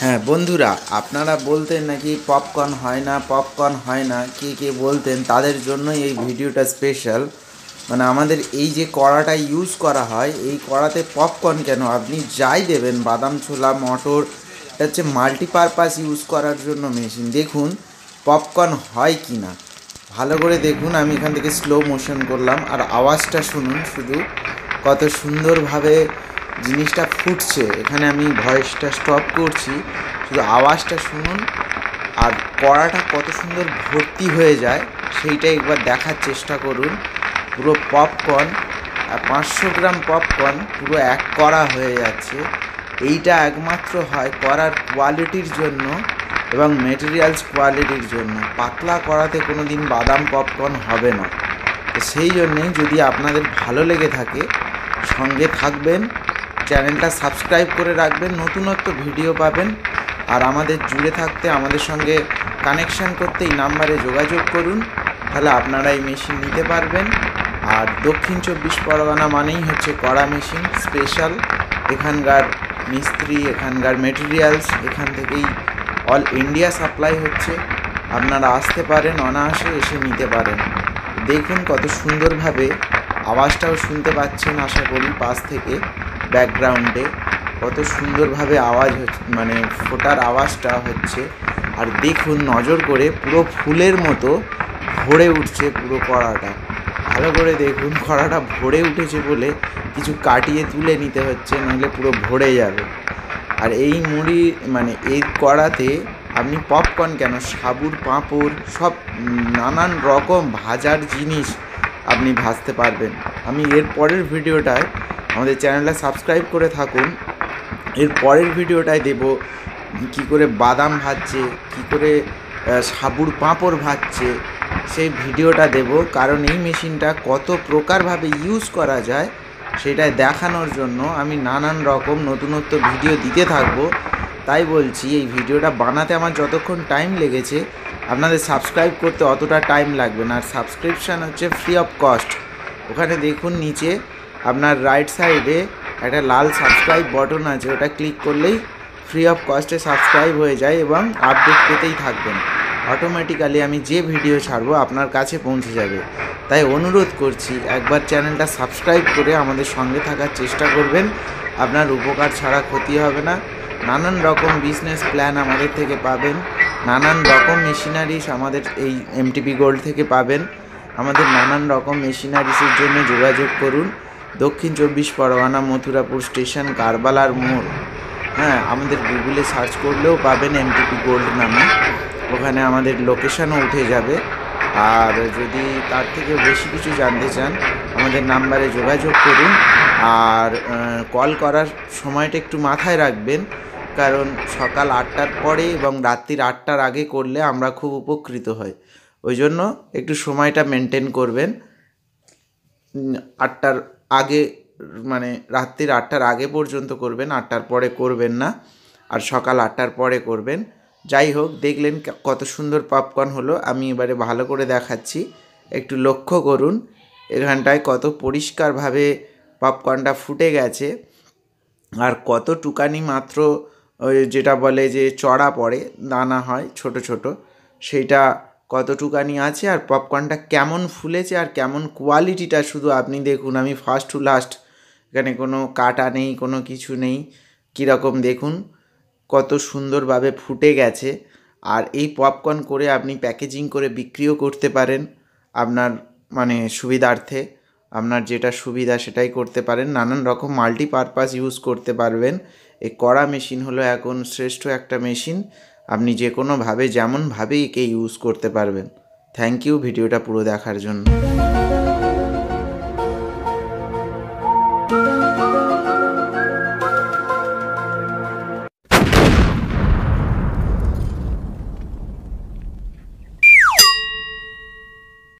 হ্যাঁ বন্ধুরা, আপনারা বলতেন নাকি পপকর্ন হয় না কে বলতেন, তাদের জন্যই এই ভিডিওটা স্পেশাল। মানে আমাদের এই যে কড়াটা ইউজ করা হয়, এই কড়াতে পপকর্ন কেন, আপনি যাই দেবেন, বাদাম ছোলা মটর, এটা হচ্ছে মাল্টিপারপাস ইউজ করার জন্য মেশিন। দেখুন পপকর্ন হয় কি না, ভালো করে দেখুন। আমি এখান থেকে স্লো মোশন করলাম, আর আওয়াজটা শুনুন শুধু, কত সুন্দরভাবে জিনিসটা ফুটছে। এখানে আমি ভয়েসটা স্টপ করছি, শুধু আওয়াজটা শুনুন। আর কড়াটা কত সুন্দর ভর্তি হয়ে যায় সেইটা একবার দেখার চেষ্টা করুন। পুরো পপকর্ন 500 গ্রাম পপকর্ন পুরো এক কড়া হয়ে যাচ্ছে। এইটা একমাত্র হয় কড়ার কোয়ালিটির জন্য এবং মেটেরিয়ালস কোয়ালিটির জন্য। পাতলা কড়াতে কোনো দিন বাদাম পপকর্ন হবে না। তো সেই জন্যেই যদি আপনাদের ভালো লেগে থাকে, সঙ্গে থাকবেন, চ্যানেলটা সাবস্ক্রাইব করে রাখবেন, নতুনত্ব ভিডিও পাবেন। আর আমাদের জুড়ে থাকতে, আমাদের সঙ্গে কানেকশান করতে এই নাম্বারে যোগাযোগ করুন, তাহলে আপনারা এই মেশিন নিতে পারবেন। আর দক্ষিণ 24 পরগনা মানেই হচ্ছে কড়া মেশিন স্পেশাল। এখানকার মিস্ত্রি, এখানকার মেটেরিয়ালস, এখান থেকেই অল ইন্ডিয়া সাপ্লাই হচ্ছে। আপনারা আসতে পারেন, অনায়াসে এসে নিতে পারেন। দেখুন কত সুন্দরভাবে, আওয়াজটাও শুনতে পাচ্ছেন আশা করি পাশ থেকে, ব্যাকগ্রাউন্ডে কত সুন্দরভাবে আওয়াজ হচ্ছে, মানে ফোটার আওয়াজটা হচ্ছে। আর দেখুন নজর করে, পুরো ফুলের মতো ভরে উঠছে পুরো কড়াটা। ভালো করে দেখুন, কড়াটা ভরে উঠেছে বলে কিছু কাটিয়ে তুলে নিতে হচ্ছে, নইলে পুরো ভরে যাবে। আর এই মুড়ি, মানে এই কড়াতে আপনি পপকর্ন কেন, সাবুর পাঁপড়, সব নানান রকম ভাজার জিনিস আপনি ভাজতে পারবেন। আমি এর পরের ভিডিওটায়, আমাদের চ্যানেলটা সাবস্ক্রাইব করে থাকুন, এর পরের ভিডিওটায় দেব কী করে বাদাম ভাজছে, কী করে সাবুর পাঁপড় ভাজছে, সেই ভিডিওটা দেব। কারণ এই মেশিনটা কত প্রকারভাবে ইউজ করা যায় সেটাই দেখানোর জন্য আমি নানান রকম নতুনত্ব ভিডিও দিতে থাকবো। তাই বলছি, এই ভিডিওটা বানাতে আমার যতক্ষণ টাইম লেগেছে, আপনাদের সাবস্ক্রাইব করতে অতটা টাইম লাগবে না। আর সাবস্ক্রিপশান হচ্ছে ফ্রি অফ কস্ট। ওখানে দেখুন নিচে আপনার রাইট সাইডে একটা লাল সাবস্ক্রাইব বটন আছে, ওটা ক্লিক করলেই ফ্রি অফ কস্টে সাবস্ক্রাইব হয়ে যায় এবং আপডেট পেতেই থাকবেন। অটোমেটিক্যালি আমি যে ভিডিও ছাড়বো আপনার কাছে পৌঁছে যাবে। তাই অনুরোধ করছি, একবার চ্যানেলটা সাবস্ক্রাইব করে আমাদের সঙ্গে থাকার চেষ্টা করবেন। আপনার উপকার ছাড়া ক্ষতি হবে না। নানান রকম বিজনেস প্ল্যান আমাদের থেকে পাবেন, নানান রকম মেশিনারিজ আমাদের এই এমটিপি গোল্ড থেকে পাবেন। আমাদের নানান রকম মেশিনারিজের জন্য যোগাযোগ করুন। দক্ষিণ 24 পরগনা, মথুরাপুর স্টেশন, কারবালার মোড়। হ্যাঁ, আমাদের গুগলে সার্চ করলেও পাবেন এমটিপি গোল্ড নামে, ওখানে আমাদের লোকেশানও উঠে যাবে। আর যদি তার থেকে বেশি কিছু জানতে চান, আমাদের নাম্বারে যোগাযোগ করুন। আর কল করার সময়টা একটু মাথায় রাখবেন, কারণ সকাল 8টার পরে এবং রাত্রির 8টার আগে করলে আমরা খুব উপকৃত হই। ওই জন্য একটু সময়টা মেনটেন করবেন। 8টার আগে, মানে রাত্রির 8টার আগে পর্যন্ত করবেন, 8টার পরে করবেন না। আর সকাল 8টার পরে করবেন। যাই হোক, দেখলেন কত সুন্দর পপকর্ন হলো। আমি এবারে ভালো করে দেখাচ্ছি, একটু লক্ষ্য করুন। এখানটায় কত পরিষ্কারভাবে পপকর্নটা ফুটে গেছে। আর কত টুকানি মাত্র ওই যেটা বলে যে চড়া পড়ে, দানা হয় ছোট ছোট, সেইটা কতটুকানি আছে। আর পপকর্নটা কেমন ফুলেছে আর কেমন কোয়ালিটিটা শুধু আপনি দেখুন। আমি ফার্স্ট টু লাস্ট, এখানে কোনো কাটা নেই, কোনো কিছু নেই। কীরকম দেখুন, কত সুন্দরভাবে ফুটে গেছে। আর এই পপকর্ন করে আপনি প্যাকেজিং করে বিক্রিও করতে পারেন আপনার, মানে সুবিধার্থে। আপনার যেটা সুবিধা সেটাই করতে পারেন, নানান রকম মাল্টিপারপাস ইউজ করতে পারবেন। এই কড়া মেশিন হলো এখন শ্রেষ্ঠ একটা মেশিন। আপনি যে কোনোভাবে, যেমনভাবেই একে ইউজ করতে পারবেন। থ্যাংক ইউ ভিডিওটা পুরো দেখার জন্য।